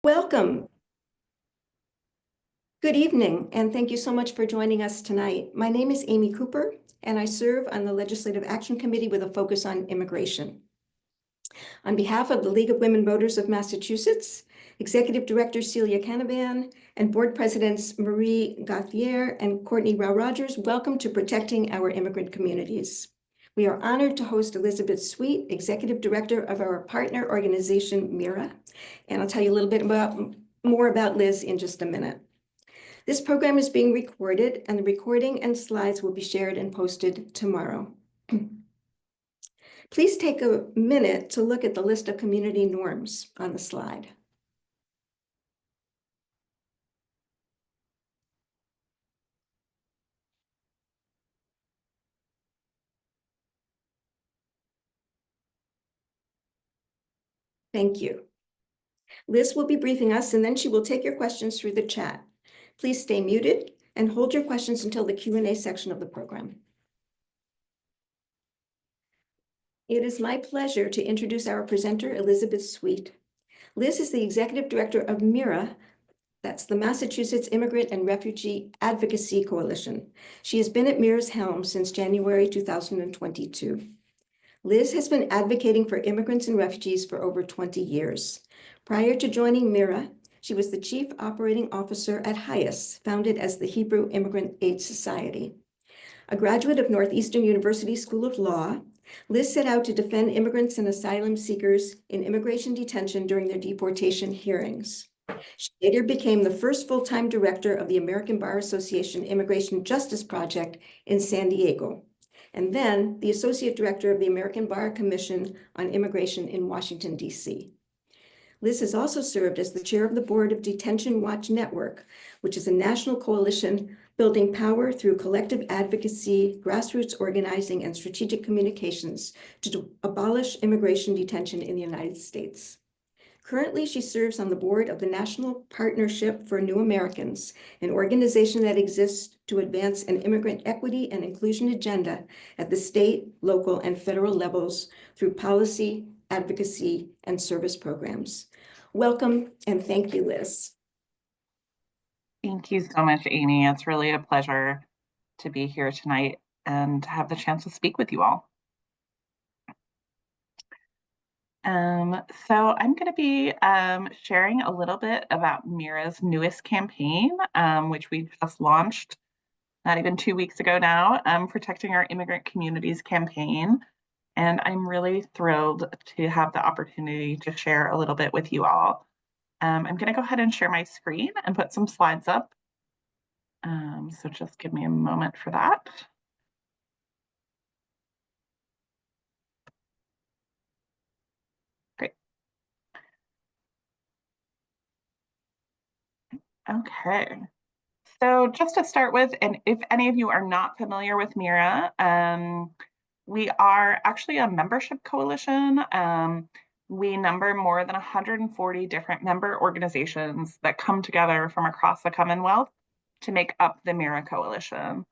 Welcome. Good evening, and thank you so much for joining us tonight. My name is Amy Cooper, and I serve on the Legislative Action Committee with a focus on immigration. On behalf of the League of Women Voters of Massachusetts, Executive Director Celia Canavan, and Board Presidents Marie Gauthier and Courtney Rao-Rogers, welcome to Protecting Our Immigrant Communities. We are honored to host Elizabeth Sweet, Executive Director of our partner organization, MIRA, and I'll tell you a little bit more about Liz in just a minute. This program is being recorded, and the recording and slides will be shared and posted tomorrow. Please take a minute to look at the list of community norms on the slide. Thank you. Liz will be briefing us, and then she will take your questions through the chat. Please stay muted and hold your questions until the Q&A section of the program. It is my pleasure to introduce our presenter, Elizabeth Sweet. Liz is the Executive Director of MIRA, that's the Massachusetts Immigrant and Refugee Advocacy Coalition. She has been at MIRA's helm since January 2022. Liz has been advocating for immigrants and refugees for over 20 years. Prior to joining MIRA, she was the Chief Operating Officer at HIAS, founded as the Hebrew Immigrant Aid Society. A graduate of Northeastern University School of Law, Liz set out to defend immigrants and asylum seekers in immigration detention during their deportation hearings. She later became the first full-time director of the American Bar Association Immigration Justice Project in San Diego, and then the associate director of the American Bar Commission on Immigration in Washington, D.C. Liz has also served as the chair of the board of Detention Watch Network, which is a national coalition building power through collective advocacy, grassroots organizing, and strategic communications to abolish immigration detention in the United States. Currently, she serves on the board of the National Partnership for New Americans, an organization that exists to advance an immigrant equity and inclusion agenda at the state, local, and federal levels through policy, advocacy, and service programs. Welcome, and thank you, Liz. Thank you so much, Amy. It's really a pleasure to be here tonight and have the chance to speak with you all. So I'm going to be sharing a little bit about MIRA's newest campaign, which we just launched not even 2 weeks ago now, Protecting Our Immigrant Communities campaign. And I'm really thrilled to have the opportunity to share a little bit with you all. I'm going to go ahead and share my screen and put some slides up. So just give me a moment for that. Great. Okay. So just to start with, and if any of you are not familiar with MIRA, we are actually a membership coalition. We number more than 140 different member organizations that come together from across the Commonwealth to make up the MIRA coalition.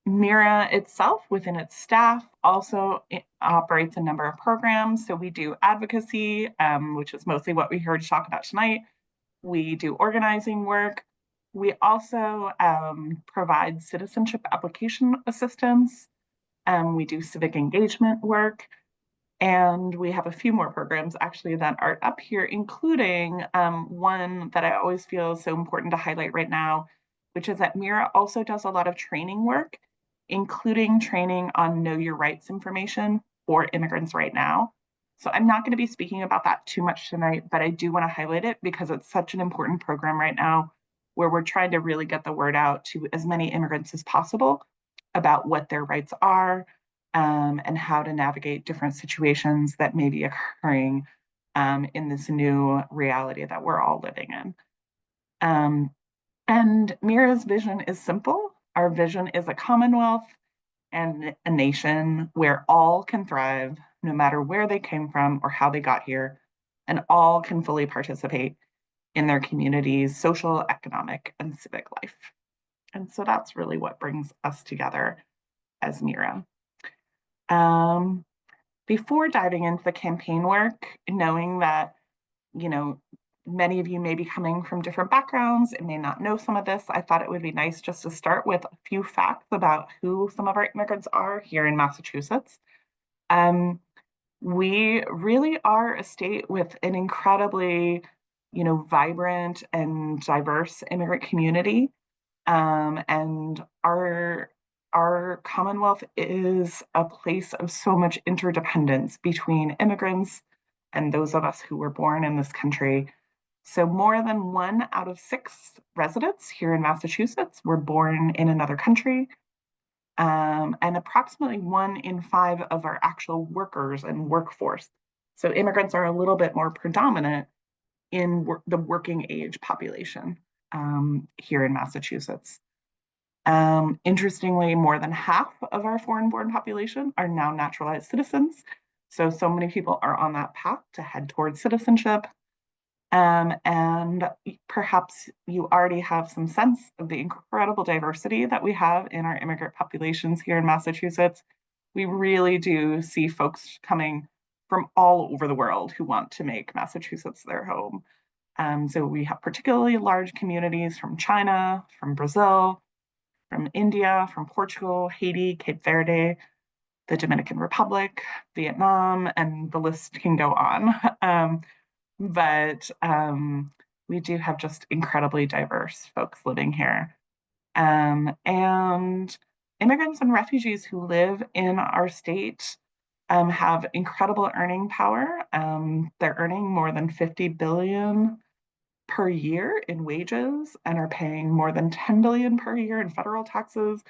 MIRA itself, within its staff, also operates a number of programs. So we do advocacy, which is mostly what we heard talk about tonight. We do organizing work. We also provide citizenship application assistance. We do civic engagement work. And we have a few more programs actually that are up here, including one that I always feel is so important to highlight right now, which is that MIRA also does a lot of training work, including training on Know Your Rights information for immigrants right now. So I'm not going to be speaking about that too much tonight, but I do want to highlight it because it's such an important program right now where we're trying to really get the word out to as many immigrants as possible about what their rights are and how to navigate different situations that may be occurring in this new reality that we're all living in. And MIRA's vision is simple. Our vision is a commonwealth and a nation where all can thrive, no matter where they came from or how they got here, and all can fully participate in their community's social, economic, and civic life. And so that's really what brings us together as MIRA. Before diving into the campaign work, knowing that you know, many of you may be coming from different backgrounds and may not know some of this. I thought it would be nice just to start with a few facts about who some of our immigrants are here in Massachusetts. We really are a state with an incredibly, vibrant and diverse immigrant community. And our Commonwealth is a place of so much interdependence between immigrants and those of us who were born in this country. So more than 1 out of 6 residents here in Massachusetts were born in another country. And approximately 1 in 5 of our actual workers and workforce. So immigrants are a little bit more predominant in the working age population here in Massachusetts. Interestingly, more than half of our foreign-born population are now naturalized citizens. So many people are on that path to head towards citizenship. And perhaps you already have some sense of the incredible diversity that we have in our immigrant populations here in Massachusetts. We really do see folks coming from all over the world who want to make Massachusetts their home. So we have particularly large communities from China, from Brazil, from India, from Portugal, Haiti, Cape Verde, the Dominican Republic, Vietnam, and the list can go on. But we do have just incredibly diverse folks living here. And immigrants and refugees who live in our state have incredible earning power. They're earning more than 50 billion per year in wages and are paying more than 10 billion per year in federal taxes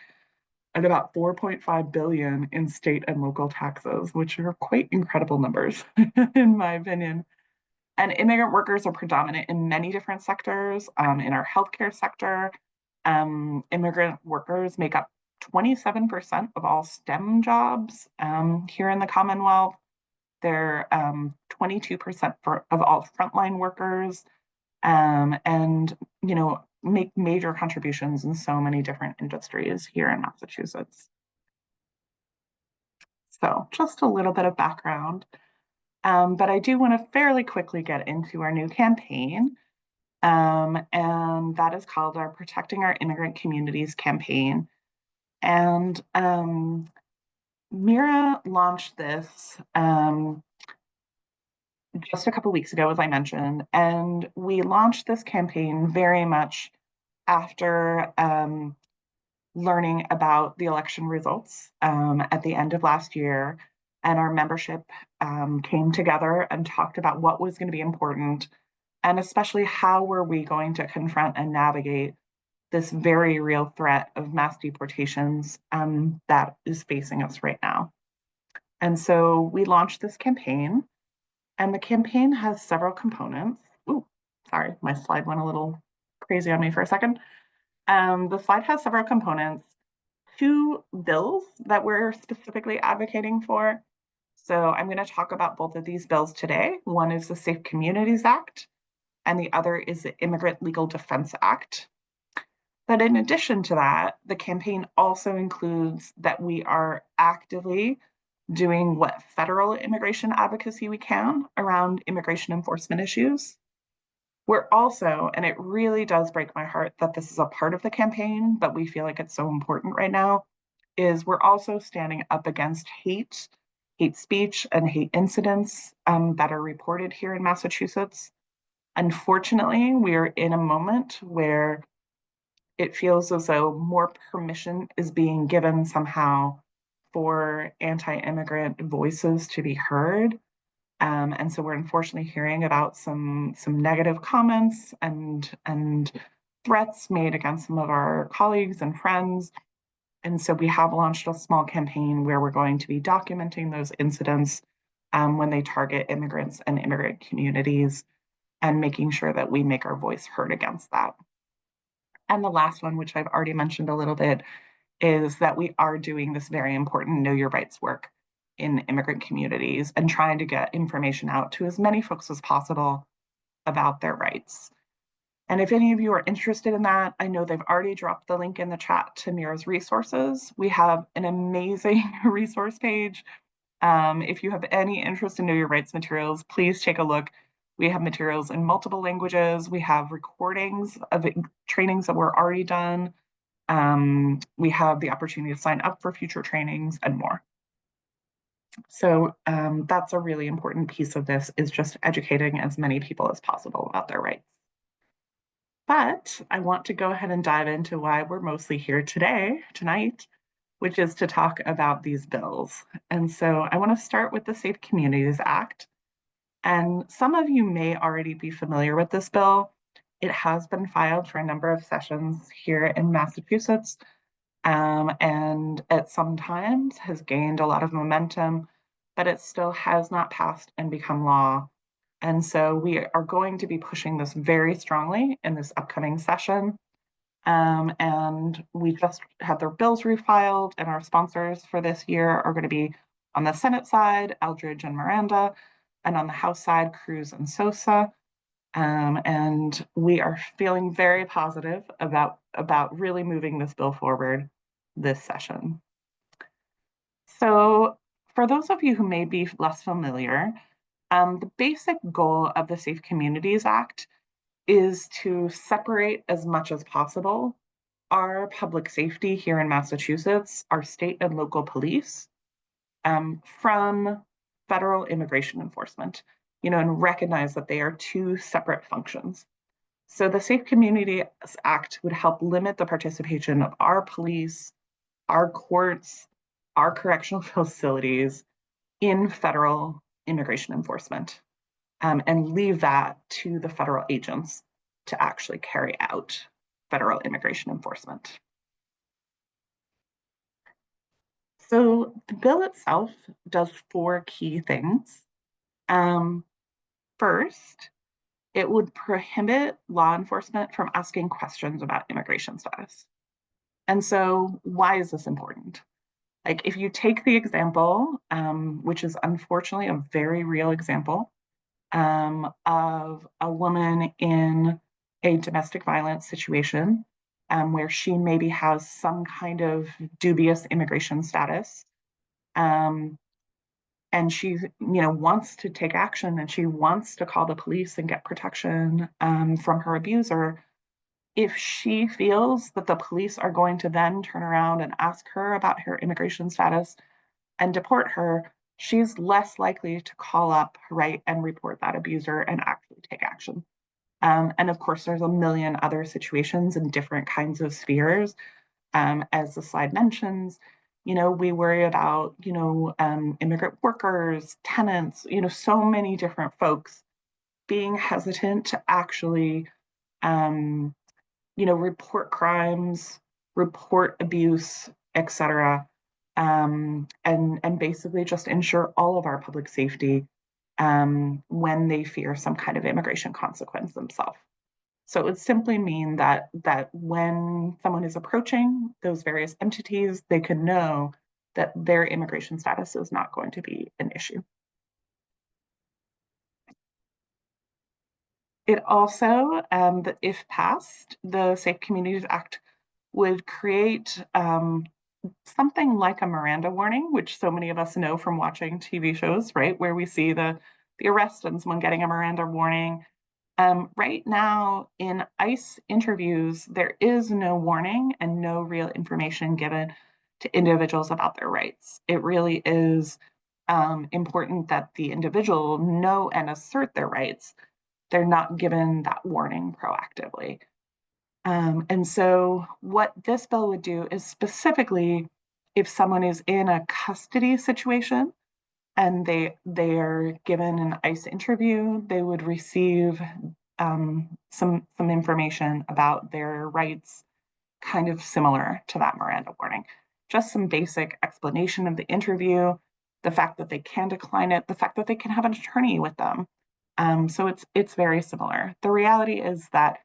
and about 4.5 billion in state and local taxes, which are quite incredible numbers, in my opinion. And immigrant workers are predominant in many different sectors. In our healthcare sector, immigrant workers make up 27% of all STEM jobs here in the Commonwealth. They're 22% of all frontline workers, and make major contributions in so many different industries here in Massachusetts. So just a little bit of background. But I do want to fairly quickly get into our new campaign, and that is called our Protecting Our Immigrant Communities campaign. And MIRA launched this just a couple weeks ago, as I mentioned, and we launched this campaign very much after learning about the election results at the end of last year. And our membership came together and talked about what was going to be important, and especially how were we going to confront and navigate this very real threat of mass deportations that is facing us right now. And so we launched this campaign, and the campaign has several components. Ooh, sorry, my slide went a little crazy on me for a second. The slide has several components. 2 bills that we're specifically advocating for. So I'm going to talk about both of these bills today. One is the Safe Communities Act, and the other is the Immigrant Legal Defense Act. But in addition to that, the campaign also includes that we are actively doing what federal immigration advocacy we can around immigration enforcement issues. We're also, and it really does break my heart that this is a part of the campaign, but we feel like it's so important right now, is we're also standing up against hate speech, and hate incidents that are reported here in Massachusetts. Unfortunately, we are in a moment where it feels as though more permission is being given somehow for anti-immigrant voices to be heard. And so we're unfortunately hearing about some negative comments and threats made against some of our colleagues and friends. And so we have launched a small campaign where we're going to be documenting those incidents when they target immigrants and immigrant communities, and making sure that we make our voice heard against that. And the last one, which I've already mentioned a little bit, is that we are doing this very important Know Your Rights work in immigrant communities and trying to get information out to as many folks as possible about their rights. And if any of you are interested in that, I know they've already dropped the link in the chat to MIRA's resources. We have an amazing resource page. If you have any interest in Know Your Rights materials, please take a look. We have materials in multiple languages. We have recordings of trainings that were already done. We have the opportunity to sign up for future trainings and more. So that's a really important piece of this, is just educating as many people as possible about their rights. But I want to go ahead and dive into why we're mostly here tonight, which is to talk about these bills. And so I want to start with the Safe Communities Act. And some of you may already be familiar with this bill. It has been filed for a number of sessions here in Massachusetts, and at some times has gained a lot of momentum, but it still has not passed and become law. And so we are going to be pushing this very strongly in this upcoming session. And we just had their bills refiled, and our sponsors for this year are going to be on the Senate side, Eldridge and Miranda, and on the House side, Cruz and Sosa. And we are feeling very positive about really moving this bill forward this session. So for those of you who may be less familiar, the basic goal of the Safe Communities Act is to separate as much as possible our public safety here in Massachusetts, our state and local police, from federal immigration enforcement, and recognize that they are two separate functions. So the Safe Communities Act would help limit the participation of our police, our courts, our correctional facilities in federal immigration enforcement, and leave that to the federal agents to actually carry out federal immigration enforcement. So the bill itself does 4 key things. First, it would prohibit law enforcement from asking questions about immigration status. And so why is this important? Like, if you take the example, which is unfortunately a very real example, of a woman in a domestic violence situation, where she maybe has some kind of dubious immigration status, and she wants to take action, and she wants to call the police and get protection from her abuser. If she feels that the police are going to then turn around and ask her about her immigration status and deport her, she's less likely to call up, right, and report that abuser and actually take action. And of course, there's a million other situations in different kinds of spheres. As the slide mentions, we worry about, immigrant workers, tenants, so many different folks being hesitant to actually, report crimes, report abuse, etc., and basically just ensure all of our public safety when they fear some kind of immigration consequence themselves. So it would simply mean that when someone is approaching those various entities, they can know that their immigration status is not going to be an issue. It also, if passed, the Safe Communities Act would create something like a Miranda warning, which so many of us know from watching TV shows, right, where we see the arrest and someone getting a Miranda warning. Right now, in ICE interviews, there is no warning and no real information given to individuals about their rights. It really is important that the individual know and assert their rights. They're not given that warning proactively. And so what this bill would do is, specifically if someone is in a custody situation and they are given an ICE interview, they would receive some information about their rights, kind of similar to that Miranda warning. Just some basic explanation of the interview, the fact that they can decline it, the fact that they can have an attorney with them. So it's very similar. The reality is that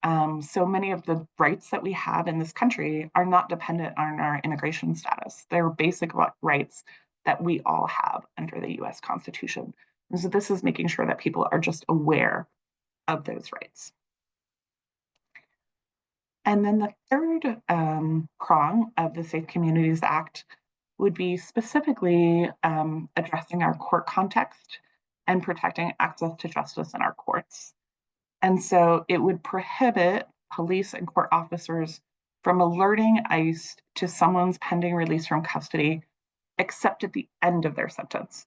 so many of the rights that we have in this country are not dependent on our immigration status. They're basic rights that we all have under the US Constitution. And so this is making sure that people are just aware of those rights. And then the third prong of the Safe Communities Act would be specifically addressing our court context and protecting access to justice in our courts. And so it would prohibit police and court officers from alerting ICE to someone's pending release from custody, except at the end of their sentence.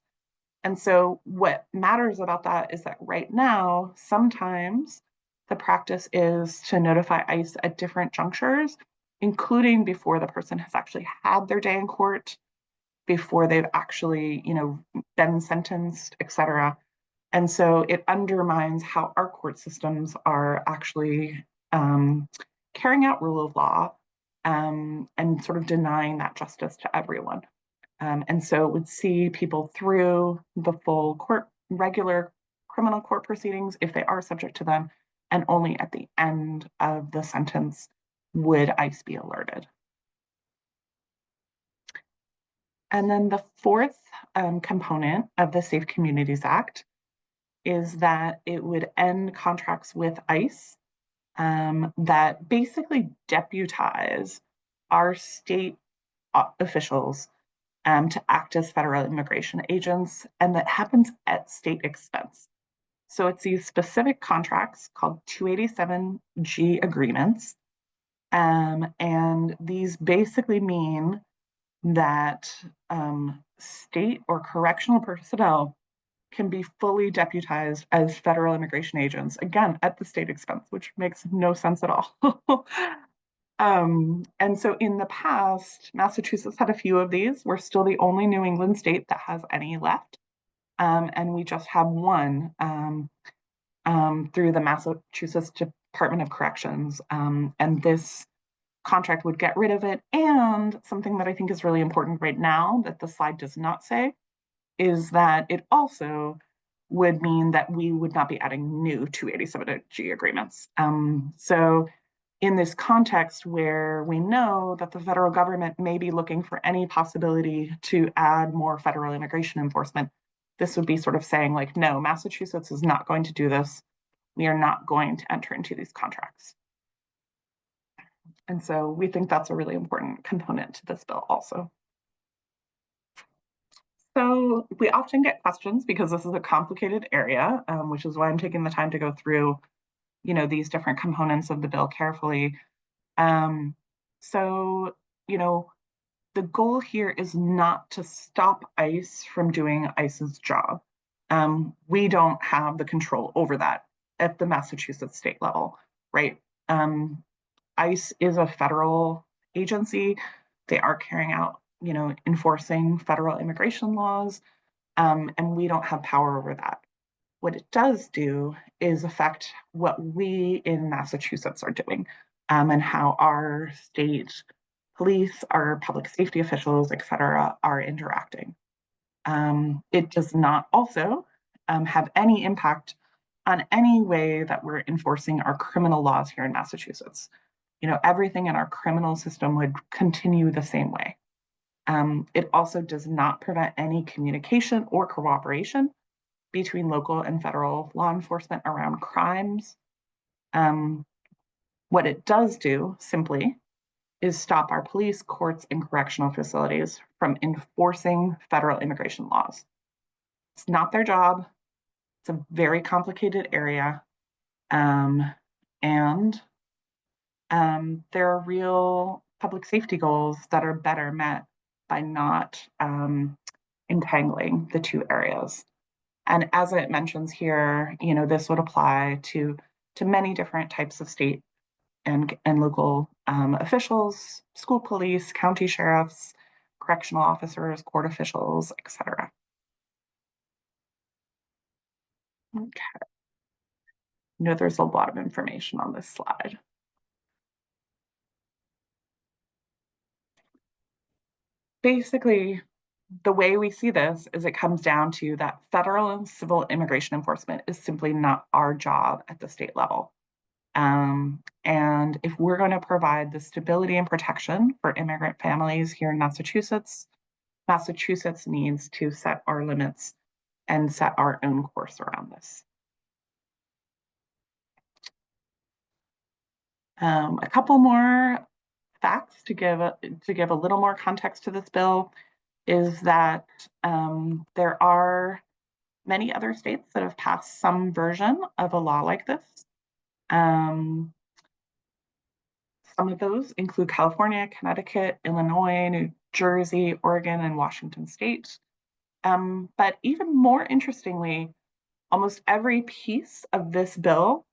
And so what matters about that is that right now, sometimes the practice is to notify ICE at different junctures, including before the person has actually had their day in court, before they've actually, been sentenced, et cetera. And so it undermines how our court systems are actually carrying out rule of law and sort of denying that justice to everyone. And so it would see people through the full regular criminal court proceedings if they are subject to them, and only at the end of the sentence would ICE be alerted. And then the fourth component of the Safe Communities Act is that it would end contracts with ICE that basically deputize our state officials to act as federal immigration agents, and that happens at state expense. So it's these specific contracts called 287G agreements, and these basically mean that state or correctional personnel can be fully deputized as federal immigration agents, again, at the state expense, which makes no sense at all. And so in the past, Massachusetts had a few of these. We're still the only New England state that has any left. And we just have one through the Massachusetts Department of Corrections. And this contract would get rid of it. And something that I think is really important right now that the slide does not say is that it also would mean that we would not be adding new 287G agreements. So in this context where we know that the federal government may be looking for any possibility to add more federal immigration enforcement, this would be sort of saying like, no, Massachusetts is not going to do this. We are not going to enter into these contracts. And so we think that's a really important component to this bill also. So we often get questions because this is a complicated area, which is why I'm taking the time to go through, these different components of the bill carefully. So, the goal here is not to stop ICE from doing ICE's job. We don't have the control over that at the Massachusetts state level, right? ICE is a federal agency. They are carrying out, enforcing federal immigration laws, and we don't have power over that. What it does do is affect what we in Massachusetts are doing, and how our state police, our public safety officials, et cetera, are interacting. It does not also have any impact on any way that we're enforcing our criminal laws here in Massachusetts. Everything in our criminal system would continue the same way. It also does not prevent any communication or cooperation between local and federal law enforcement around crimes. What it does do simply is stop our police, courts, and correctional facilities from enforcing federal immigration laws. It's not their job. It's a very complicated area. And there are real public safety goals that are better met by not entangling the two areas. And as it mentions here, this would apply to many different types of state and local officials, school police, county sheriffs, correctional officers, court officials, et cetera. Okay. There's a lot of information on this slide. Basically, the way we see this is it comes down to that federal and civil immigration enforcement is simply not our job at the state level. And if we're going to provide the stability and protection for immigrant families here in Massachusetts, Massachusetts needs to set our limits and set our own course around this. A couple more facts to give a little more context to this bill is that there are many other states that have passed some version of a law like this. Some of those include California, Connecticut, Illinois, New Jersey, Oregon, and Washington state. But even more interestingly, almost every piece of this bill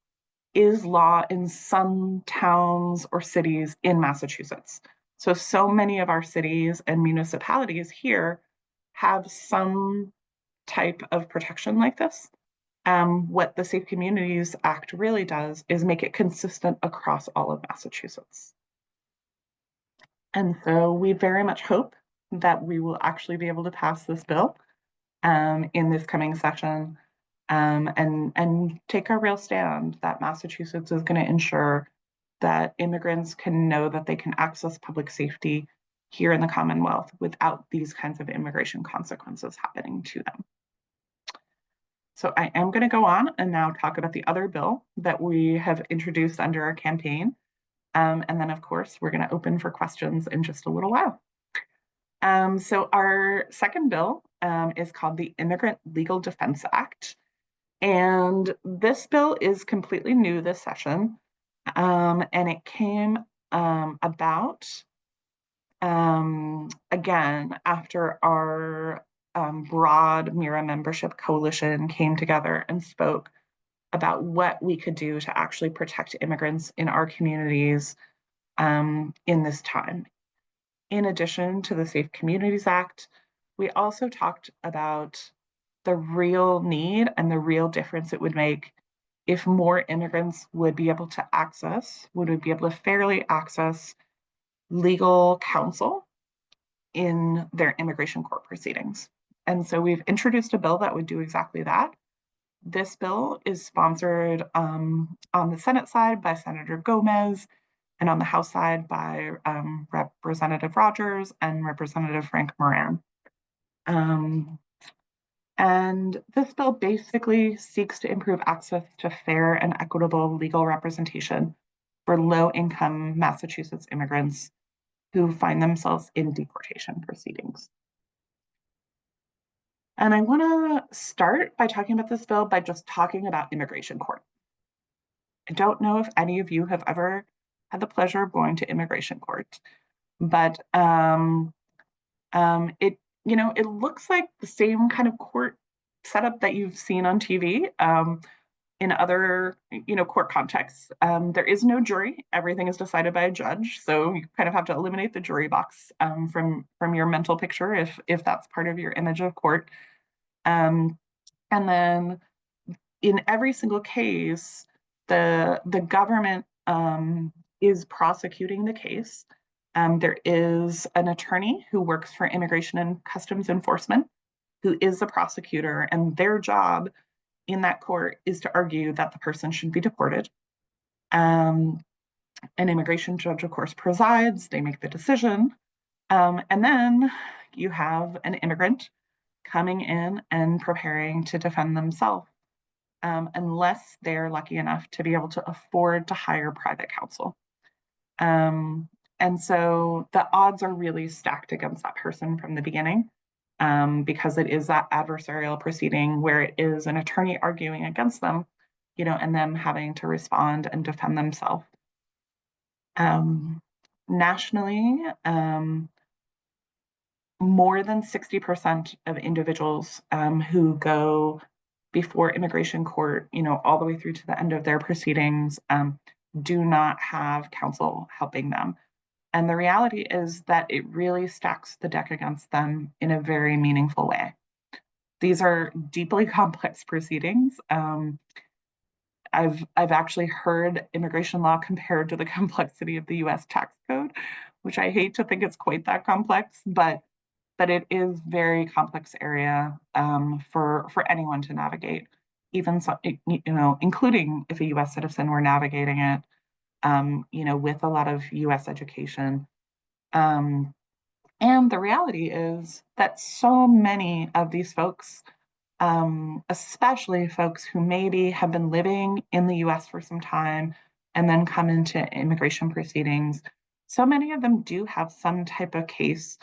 is law in some towns or cities in Massachusetts. So many of our cities and municipalities here have some type of protection like this. What the Safe Communities Act really does is make it consistent across all of Massachusetts. And so we very much hope that we will actually be able to pass this bill in this coming session, and take a real stand that Massachusetts is going to ensure that immigrants can know that they can access public safety here in the Commonwealth without these kinds of immigration consequences happening to them. So I am going to go on and now talk about the other bill that we have introduced under our campaign. And then, of course, we're going to open for questions in just a little while. So our second bill is called the Immigrant Legal Defense Act. And this bill is completely new this session. And it came about, again, after our broad MIRA membership coalition came together and spoke about what we could do to actually protect immigrants in our communities in this time. In addition to the Safe Communities Act, we also talked about the real need and the real difference it would make if more immigrants would be able to would be able to fairly access legal counsel in their immigration court proceedings. And so we've introduced a bill that would do exactly that. This bill is sponsored on the Senate side by Senator Gomez, and on the House side by Representative Rogers and Representative Frank Moran. And this bill basically seeks to improve access to fair and equitable legal representation for low-income Massachusetts immigrants who find themselves in deportation proceedings. And I want to start by talking about this bill by just talking about immigration court. I don't know if any of you have ever had the pleasure of going to immigration court, but it looks like the same kind of court setup that you've seen on TV in other court contexts. There is no jury; everything is decided by a judge. So you kind of have to eliminate the jury box from your mental picture if that's part of your image of court. And then in every single case, the government is prosecuting the case. There is an attorney who works for Immigration and Customs Enforcement who is the prosecutor, and their job in that court is to argue that the person should be deported. An immigration judge, of course, presides, they make the decision, and then you have an immigrant coming in and preparing to defend themselves, unless they're lucky enough to be able to afford to hire private counsel. And so the odds are really stacked against that person from the beginning, because it is that adversarial proceeding where it is an attorney arguing against them, and them having to respond and defend themselves. Nationally, more than 60% of individuals who go before immigration court, all the way through to the end of their proceedings, do not have counsel helping them. And the reality is that it really stacks the deck against them in a very meaningful way. These are deeply complex proceedings. I've actually heard immigration law compared to the complexity of the US tax code, which I hate to think it's quite that complex, but it is very complex area for anyone to navigate, even so, including if a US citizen were navigating it, with a lot of US education. And the reality is that so many of these folks, especially folks who maybe have been living in the US for some time and then come into immigration proceedings, so many of them do have some type of case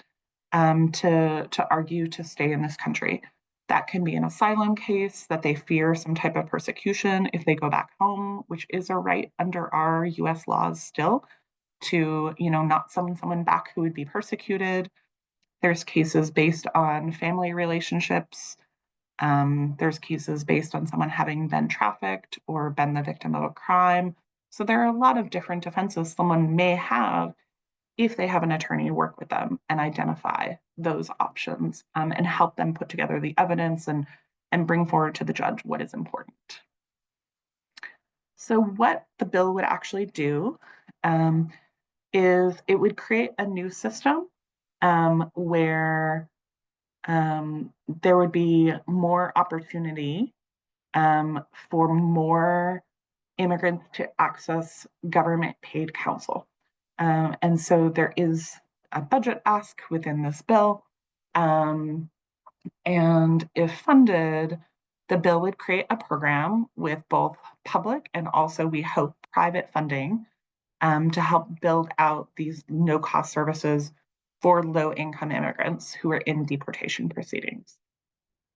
to argue to stay in this country. That can be an asylum case that they fear some type of persecution if they go back home, which is a right under our US laws still to, not send someone back who would be persecuted. There's cases based on family relationships. There's cases based on someone having been trafficked or been the victim of a crime. So there are a lot of different defenses someone may have if they have an attorney work with them and identify those options and help them put together the evidence and bring forward to the judge what is important. So what the bill would actually do is it would create a new system where there would be more opportunity for more immigrants to access government paid counsel. And so there is a budget ask within this bill. And if funded, the bill would create a program with both public and also, we hope, private funding to help build out these no-cost services for low-income immigrants who are in deportation proceedings.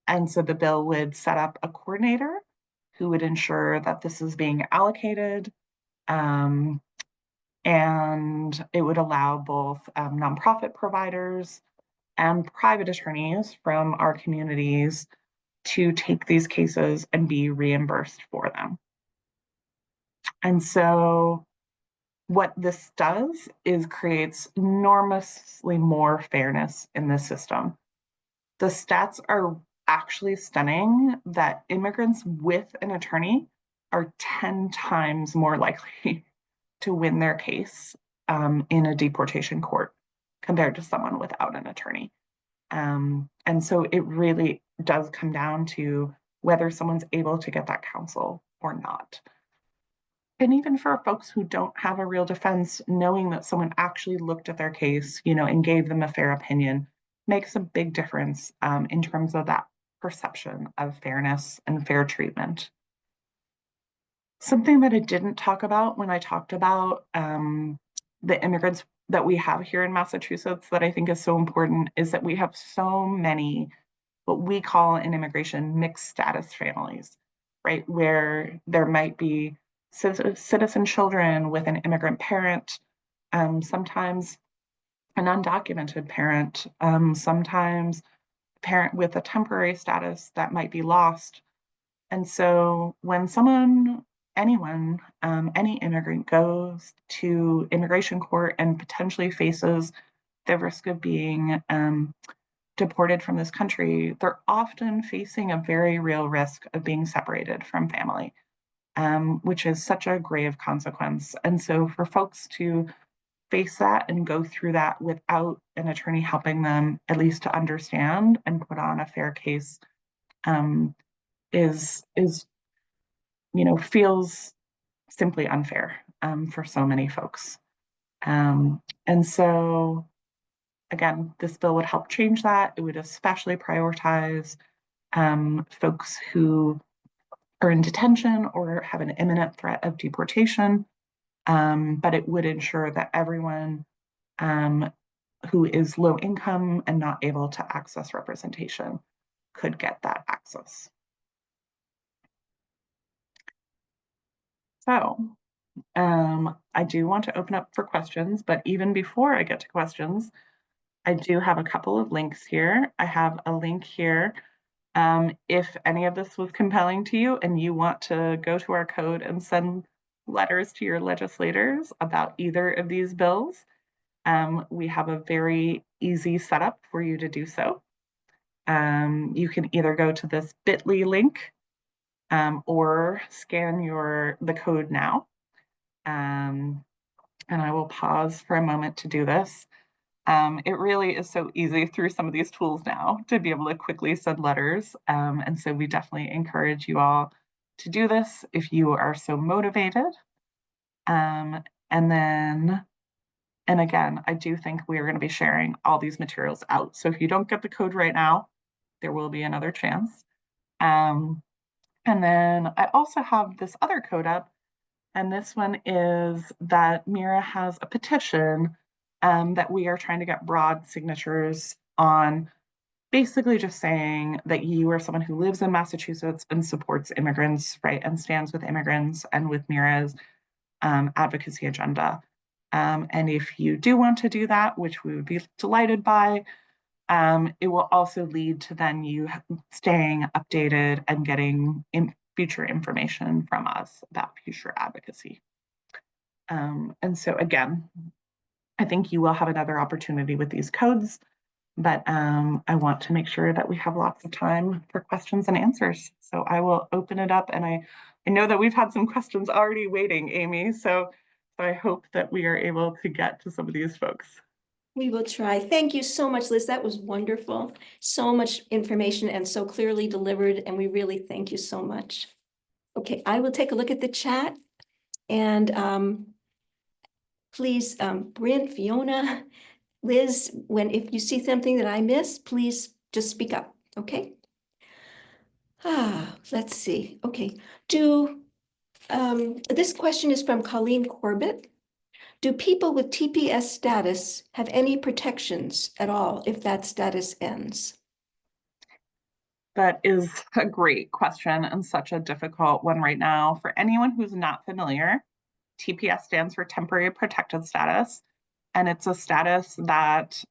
And so the bill would set up a coordinator who would ensure that this is being allocated, and it would allow both nonprofit providers and private attorneys from our communities to take these cases and be reimbursed for them. And so what this does is creates enormously more fairness in the system. The stats are actually stunning that immigrants with an attorney are 10 times more likely to win their case in a deportation court compared to someone without an attorney. And so it really does come down to whether someone's able to get that counsel or not. And even for folks who don't have a real defense, knowing that someone actually looked at their case, and gave them a fair opinion makes a big difference in terms of that perception of fairness and fair treatment. Something that I didn't talk about when I talked about the immigrants that we have here in Massachusetts that I think is so important is that we have so many what we call in immigration mixed status families, right? Where there might be citizen children with an immigrant parent, sometimes an undocumented parent, sometimes a parent with a temporary status that might be lost. And so when anyone, any immigrant goes to immigration court and potentially faces the risk of being deported from this country, they're often facing a very real risk of being separated from family, which is such a grave consequence. And so for folks to face that and go through that without an attorney helping them at least to understand and put on a fair case is feels simply unfair for so many folks. And so again, this bill would help change that. It would especially prioritize folks who are in detention or have an imminent threat of deportation, but it would ensure that everyone who is low income and not able to access representation could get that access. So I do want to open up for questions, but even before I get to questions, I do have a couple of links here. I have a link here. If any of this was compelling to you and you want to go to our code and send letters to your legislators about either of these bills, we have a very easy setup for you to do so. You can either go to this bit.ly link or scan the code now. And I will pause for a moment to do this. It really is so easy through some of these tools now to be able to quickly send letters. And so we definitely encourage you all to do this if you are so motivated. And again, I do think we are going to be sharing all these materials out. So if you don't get the code right now, there will be another chance. And then I also have this other code up, and this one is that MIRA has a petition that we are trying to get broad signatures on basically just saying that you are someone who lives in Massachusetts and supports immigrants, right, and stands with immigrants and with MIRA's advocacy agenda. And if you do want to do that, which we would be delighted by, it will also lead to then you staying updated and getting future information from us about future advocacy. And so again, I think you will have another opportunity with these codes, but I want to make sure that we have lots of time for questions and answers. So I will open it up, and I know that we've had some questions already waiting, Amy, so I hope that we are able to get to some of these folks. We will try. Thank you so much, Liz. That was wonderful. So much information and so clearly delivered, and we really thank you so much. Okay, I will take a look at the chat, and please, Bryn, Fiona, Liz, if you see something that I missed, please just speak up, okay? Let's see. Okay, this question is from Colleen Corbett. Do people with TPS status have any protections at all if that status ends? That is a great question and such a difficult one right now. For anyone who's not familiar, TPS stands for Temporary Protected Status, and it's a status that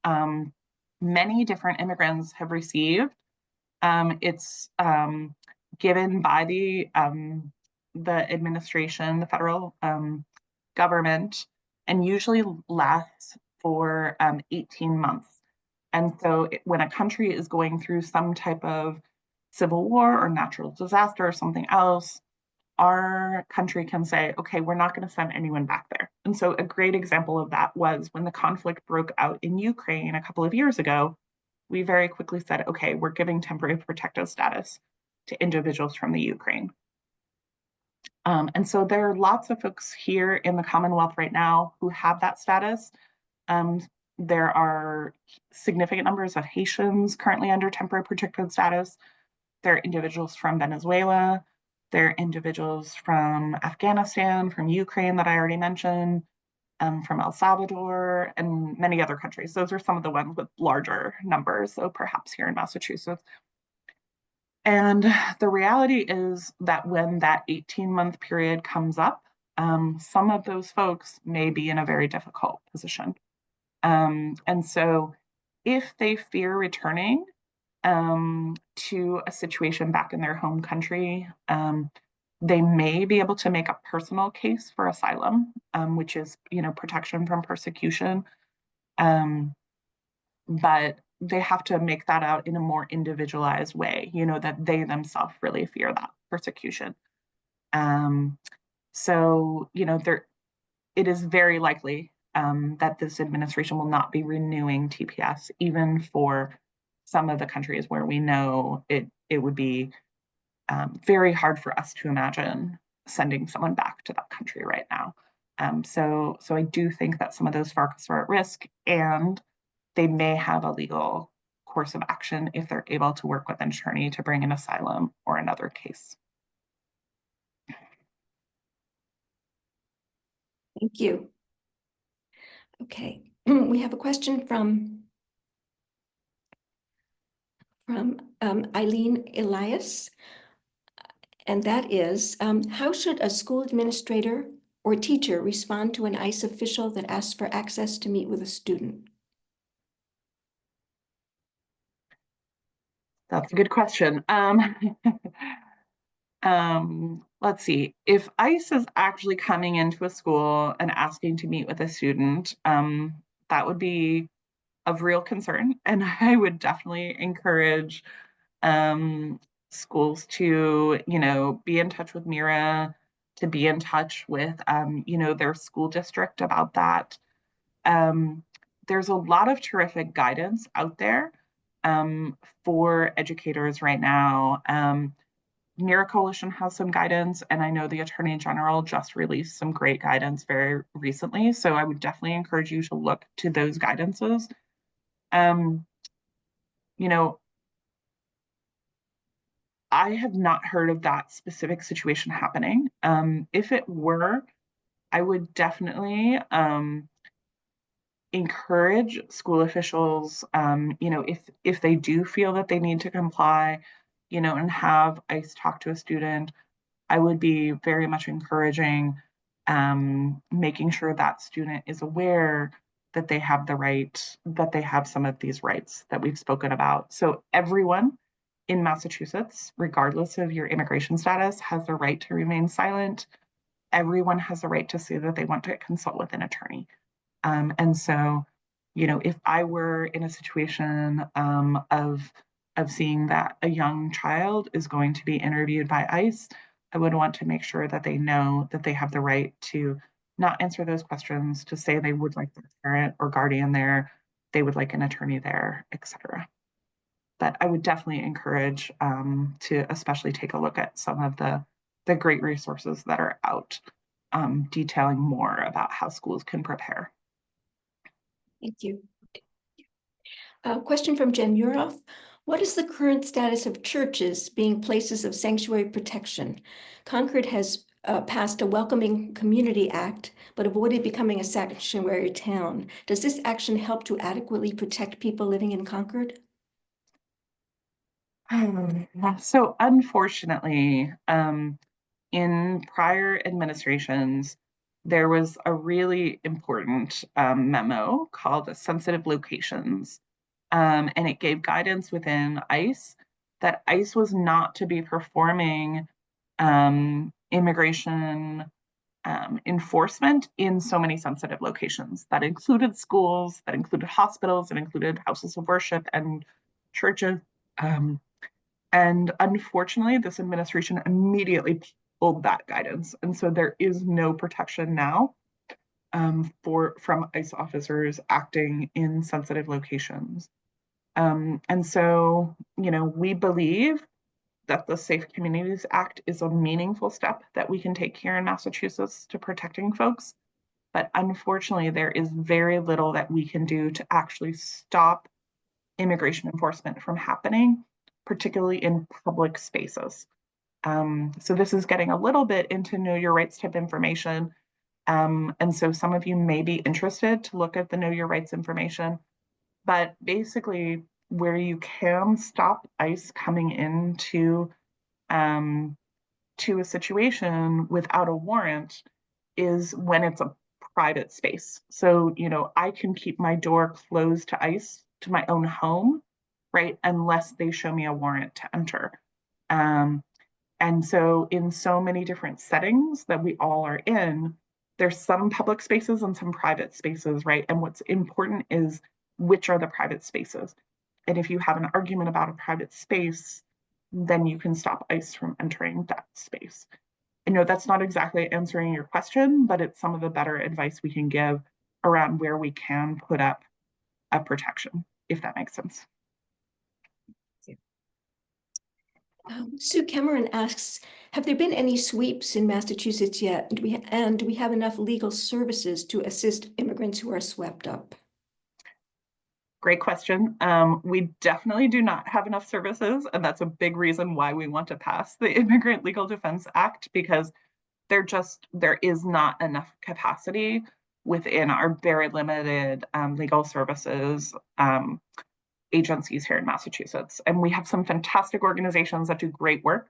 many different immigrants have received. It's given by the administration, the federal government, and usually lasts for 18 months. And so when a country is going through some type of civil war or natural disaster or something else, our country can say, okay, we're not going to send anyone back there. And so a great example of that was when the conflict broke out in Ukraine a couple of years ago, we very quickly said, okay, we're giving temporary protected status to individuals from the Ukraine. And so there are lots of folks here in the Commonwealth right now who have that status. There are significant numbers of Haitians currently under temporary protected status. There are individuals from Venezuela. There are individuals from Afghanistan, from Ukraine that I already mentioned, from El Salvador, and many other countries. Those are some of the ones with larger numbers, so perhaps here in Massachusetts. And the reality is that when that 18-month period comes up, some of those folks may be in a very difficult position. And so if they fear returning to a situation back in their home country, they may be able to make a personal case for asylum, which is, protection from persecution. But they have to make that out in a more individualized way, that they themselves really fear that persecution. So, it is very likely that this administration will not be renewing TPS, even for some of the countries where we know it would be very hard for us to imagine sending someone back to that country right now. So I do think that some of those folks are at risk, and they may have a legal course of action if they're able to work with an attorney to bring an asylum or another case. Thank you. Okay, we have a question from Eileen Elias, and that is, how should a school administrator or teacher respond to an ICE official that asks for access to meet with a student? That's a good question. Let's see. If ICE is actually coming into a school and asking to meet with a student, that would be of real concern. And I would definitely encourage schools to, be in touch with MIRA, to be in touch with, their school district about that. There's a lot of terrific guidance out there for educators right now. MIRA Coalition has some guidance, and I know the Attorney General just released some great guidance very recently. So I would definitely encourage you to look to those guidances. I have not heard of that specific situation happening. If it were, I would definitely encourage school officials, if they do feel that they need to comply, and have ICE talk to a student, I would be very much encouraging making sure that student is aware that they have that they have some of these rights that we've spoken about. So everyone in Massachusetts, regardless of your immigration status, has the right to remain silent. Everyone has the right to say that they want to consult with an attorney. And so, if I were in a situation of seeing that a young child is going to be interviewed by ICE, I would want to make sure that they know that they have the right to not answer those questions, to say they would like their parent or guardian there, they would like an attorney there, etc. But I would definitely encourage to especially take a look at some of the great resources that are out detailing more about how schools can prepare. Thank you. Question from Jen Muroff. What is the current status of churches being places of sanctuary protection? Concord has passed a Welcoming Community Act, but avoided becoming a sanctuary town. Does this action help to adequately protect people living in Concord? So unfortunately, in prior administrations, there was a really important memo called the sensitive locations. And it gave guidance within ICE that ICE was not to be performing immigration enforcement in so many sensitive locations. That included schools, that included hospitals, that included houses of worship and churches. And unfortunately, this administration immediately pulled that guidance. And so there is no protection now from ICE officers acting in sensitive locations. And so, we believe that the Safe Communities Act is a meaningful step that we can take here in Massachusetts to protecting folks. But unfortunately, there is very little that we can do to actually stop immigration enforcement from happening, particularly in public spaces. So this is getting a little bit into know your rights type information. And so some of you may be interested to look at the know your rights information. But basically, where you can stop ICE coming into to a situation without a warrant is when it's a private space. So, I can keep my door closed to ICE to my own home, right? Unless they show me a warrant to enter. And so in so many different settings that we all are in, there's some public spaces and some private spaces, right? And what's important is which are the private spaces. And if you have an argument about a private space, then you can stop ICE from entering that space. I know that's not exactly answering your question, but it's some of the better advice we can give around where we can put up a protection, if that makes sense. Sue Cameron asks, have there been any sweeps in Massachusetts yet? Do we have enough legal services to assist immigrants who are swept up? Great question. We definitely do not have enough services, and that's a big reason why we want to pass the Immigrant Legal Defense Act, because there is not enough capacity within our very limited legal services agencies here in Massachusetts. And we have some fantastic organizations that do great work,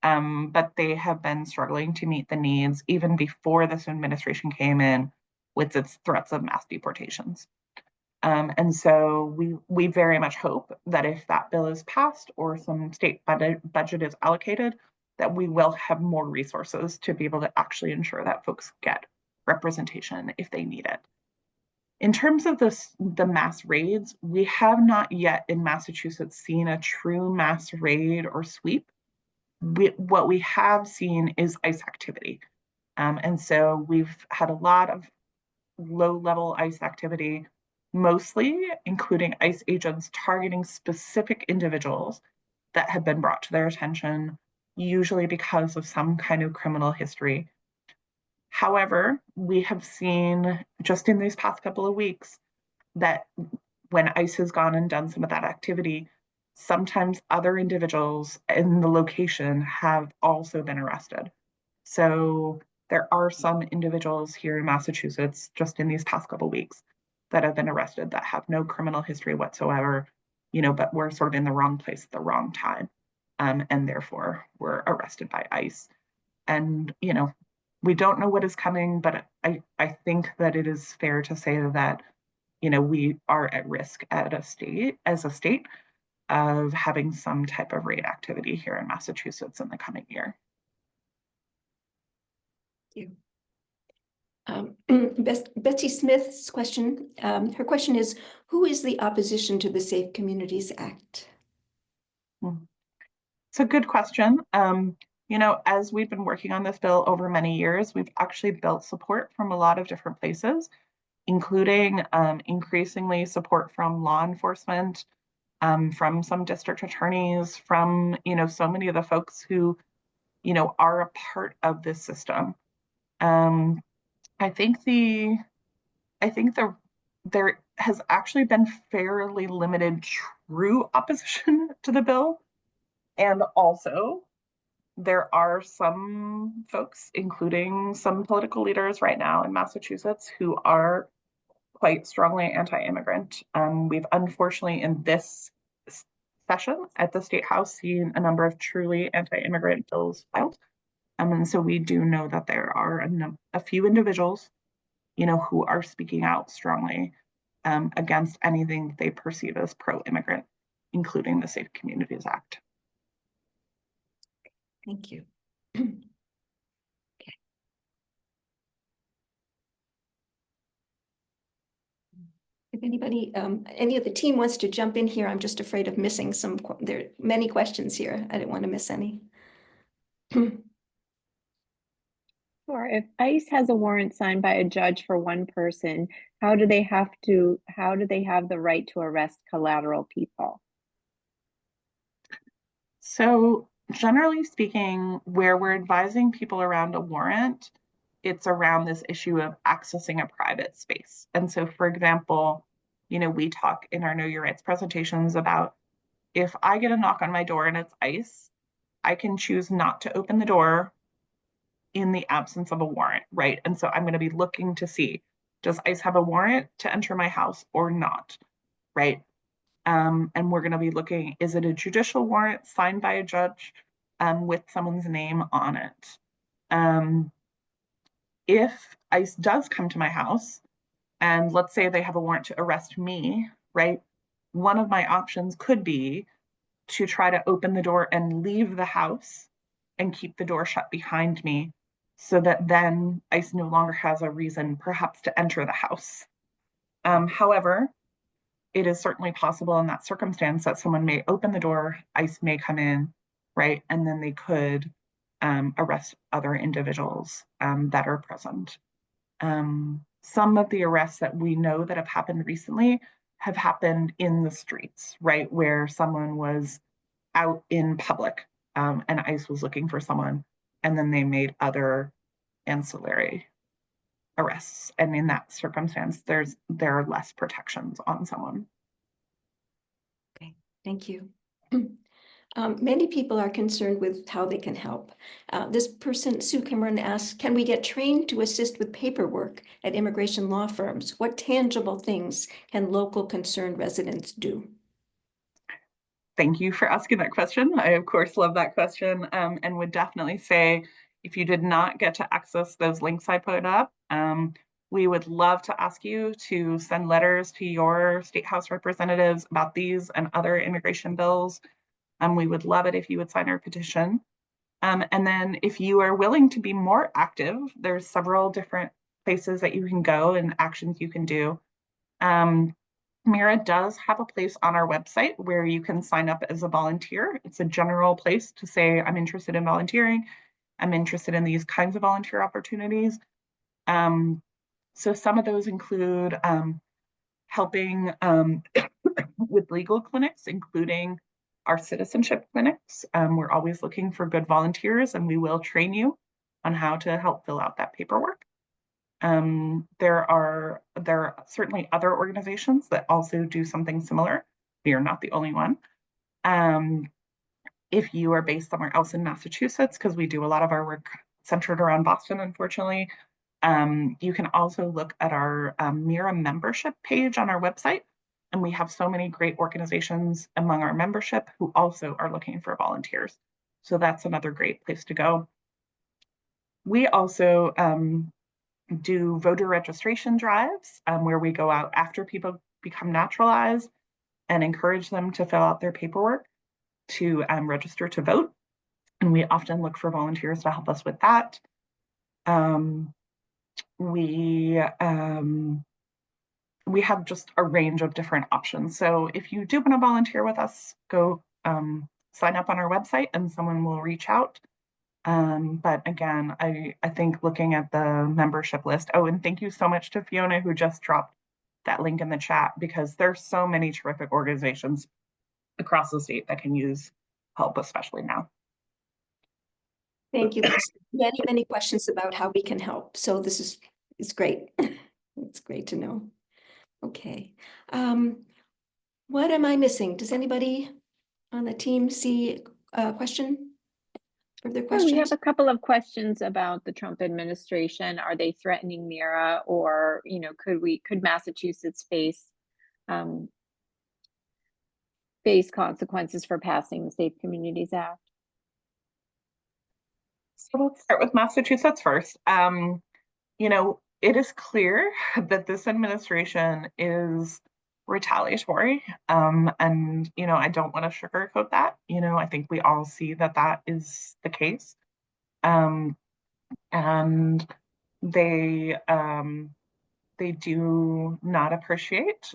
but they have been struggling to meet the needs even before this administration came in with its threats of mass deportations. And so we very much hope that if that bill is passed or some state budget is allocated, that we will have more resources to be able to actually ensure that folks get representation if they need it. In terms of the mass raids, we have not yet in Massachusetts seen a true mass raid or sweep. What we have seen is ICE activity. And so we've had a lot of low-level ICE activity, mostly including ICE agents targeting specific individuals that have been brought to their attention, usually because of some kind of criminal history. However, we have seen just in these past couple of weeks that when ICE has gone and done some of that activity, sometimes other individuals in the location have also been arrested. So there are some individuals here in Massachusetts just in these past couple of weeks that have been arrested that have no criminal history whatsoever, but were sort of in the wrong place at the wrong time, and therefore were arrested by ICE. And, we don't know what is coming, but I think that it is fair to say that, we are at risk as a state of having some type of raid activity here in Massachusetts in the coming year. Thank you. Betsy Smith's question, her question is, who is the opposition to the Safe Communities Act? It's a good question. As we've been working on this bill over many years, we've actually built support from a lot of different places, including increasingly support from law enforcement, from some district attorneys, from, so many of the folks who, are a part of this system. I think there has actually been fairly limited true opposition to the bill. And also, there are some folks, including some political leaders right now in Massachusetts, who are quite strongly anti-immigrant. We've unfortunately in this session at the State House seen a number of truly anti-immigrant bills filed. And so we do know that there are a few individuals, who are speaking out strongly against anything they perceive as pro-immigrant, including the Safe Communities Act. Thank you. Okay. If anybody, any of the team wants to jump in here, I'm just afraid of missing some, there are many questions here. I didn't want to miss any. Sure. If ICE has a warrant signed by a judge for one person, how do they have the right to arrest collateral people? So generally speaking, where we're advising people around a warrant, it's around this issue of accessing a private space. And so, for example, we talk in our Know Your Rights presentations about if I get a knock on my door and it's ICE, I can choose not to open the door in the absence of a warrant, right? And so I'm going to be looking to see, does ICE have a warrant to enter my house or not, right? And we're going to be looking, is it a judicial warrant signed by a judge with someone's name on it? If ICE does come to my house, and let's say they have a warrant to arrest me, right? One of my options could be to try to open the door and leave the house and keep the door shut behind me so that then ICE no longer has a reason perhaps to enter the house. However, it is certainly possible in that circumstance that someone may open the door, ICE may come in, right? And then they could arrest other individuals that are present. Some of the arrests that we know that have happened recently have happened in the streets, right? Where someone was out in public and ICE was looking for someone, and then they made other ancillary arrests. And in that circumstance, there are less protections on someone. Okay, thank you. Many people are concerned with how they can help. This person, Sue Cameron, asks, can we get trained to assist with paperwork at immigration law firms? What tangible things can local concerned residents do? Thank you for asking that question. I, of course, love that question and would definitely say, if you did not get to access those links I put up, we would love to ask you to send letters to your State House representatives about these and other immigration bills. We would love it if you would sign our petition. And then if you are willing to be more active, there's several different places that you can go and actions you can do. MIRA does have a place on our website where you can sign up as a volunteer. It's a general place to say, I'm interested in volunteering. I'm interested in these kinds of volunteer opportunities. So some of those include helping with legal clinics, including our citizenship clinics. We're always looking for good volunteers, and we will train you on how to help fill out that paperwork. There are certainly other organizations that also do something similar. We are not the only one. If you are based somewhere else in Massachusetts, because we do a lot of our work centered around Boston, unfortunately, You can also look at our MIRA membership page on our website, and we have so many great organizations among our membership who also are looking for volunteers. So that's another great place to go. We also do voter registration drives where we go out after people become naturalized and encourage them to fill out their paperwork to register to vote. And we often look for volunteers to help us with that. We have just a range of different options. So if you do want to volunteer with us, go sign up on our website and someone will reach out. But again, I think looking at the membership list, oh, and thank you so much to Fiona who just dropped that link in the chat, because there's so many terrific organizations across the state that can use help, especially now. Thank you. Many, many questions about how we can help. So this is, it's great. It's great to know. Okay. What am I missing? Does anybody on the team see a question? Further Oh, questions? we have a couple of questions about the Trump administration. Are they threatening MIRA, or, you know, could Massachusetts face consequences for passing the Safe Communities Act? So let's start with Massachusetts first. You know, it is clear that this administration is retaliatory. And, you know, I don't want to sugarcoat that. You know, I think we all see that that is the case. And they do not appreciate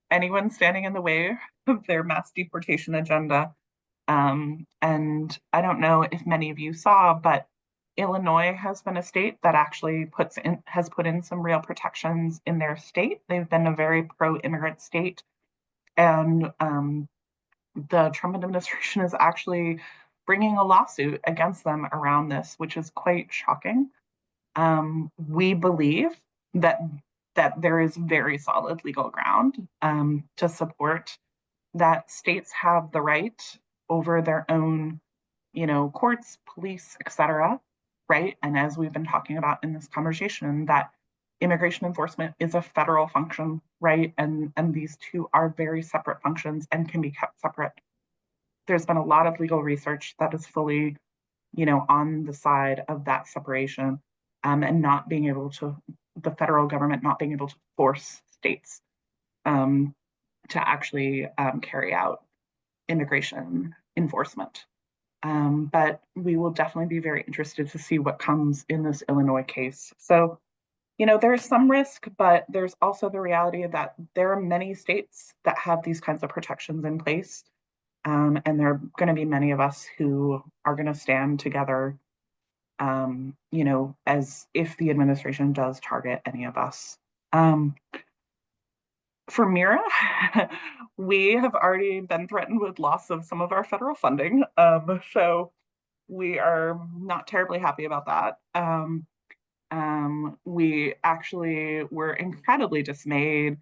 anyone standing in the way of their mass deportation agenda. And I don't know if many of you saw, but Illinois has been a state that actually has put in some real protections in their state. They've been a very pro-immigrant state, and the Trump administration is actually bringing a lawsuit against them around this, which is quite shocking. We believe that there is very solid legal ground to support that states have the right over their own, you know, courts, police, etc., right? And as we've been talking about in this conversation, that immigration enforcement is a federal function, right? And these two are very separate functions and can be kept separate. There's been a lot of legal research that is fully, you know, on the side of that separation, and not being able to, the federal government not being able to force states to actually carry out immigration enforcement. But we will definitely be very interested to see what comes in this Illinois case. So, you know, there's some risk, but there's also the reality that there are many states that have these kinds of protections in place. And there are going to be many of us who are going to stand together, you know, as if the administration does target any of us. For MIRA, we have already been threatened with loss of some of our federal funding. So we are not terribly happy about that. We actually were incredibly dismayed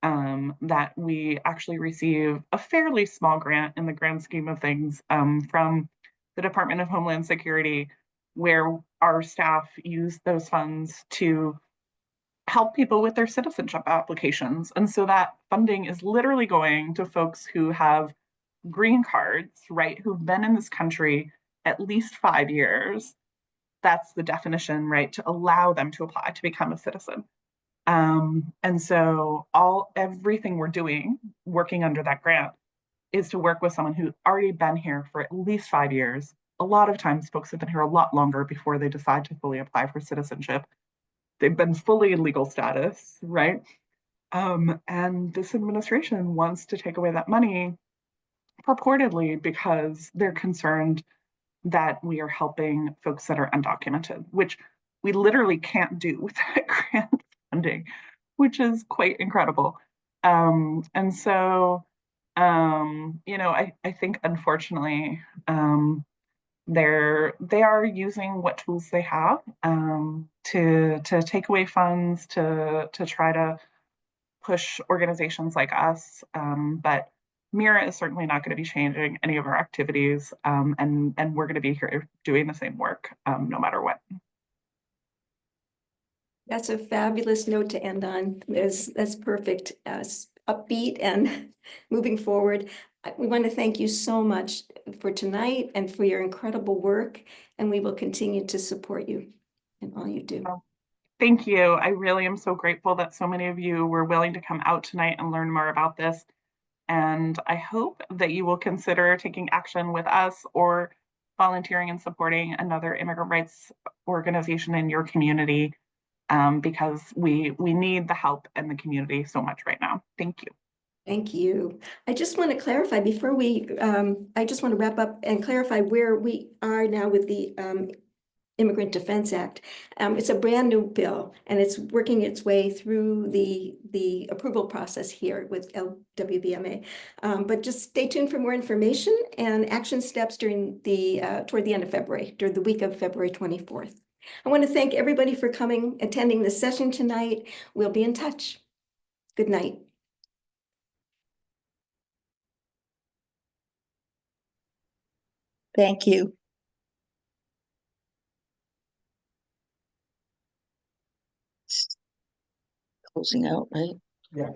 that we actually receive a fairly small grant in the grand scheme of things from the Department of Homeland Security, where our staff use those funds to help people with their citizenship applications. And so that funding is literally going to folks who have green cards, right, who've been in this country at least 5 years. That's the definition, right, to allow them to apply to become a citizen. And so everything we're doing, working under that grant, is to work with someone who's already been here for at least 5 years. A lot of times folks have been here a lot longer before they decide to fully apply for citizenship. They've been fully in legal status, right? And this administration wants to take away that money purportedly because they're concerned that we are helping folks that are undocumented, which we literally can't do with that grant funding, which is quite incredible. And so, you know, I think unfortunately, they are using what tools they have to take away funds to try to push organizations like us. But MIRA is certainly not going to be changing any of our activities, and we're going to be here doing the same work no matter what. That's a fabulous note to end on. That's perfect. Upbeat and moving forward. We want to thank you so much for tonight and for your incredible work, and we will continue to support you in all you do. Oh, thank you. I really am so grateful that so many of you were willing to come out tonight and learn more about this. And I hope that you will consider taking action with us or volunteering and supporting another immigrant rights organization in your community, because we need the help in the community so much right now. Thank you. Thank you. I just want to clarify before I just want to wrap up and clarify where we are now with the Immigrant Defense Act. It's a brand new bill and it's working its way through the approval process here with LWBMA. But just stay tuned for more information and action steps during toward the end of February, during the week of February 24th. I want to thank everybody for attending the session tonight. We'll be in touch. Good night. Thank you. Closing out, right? Yeah.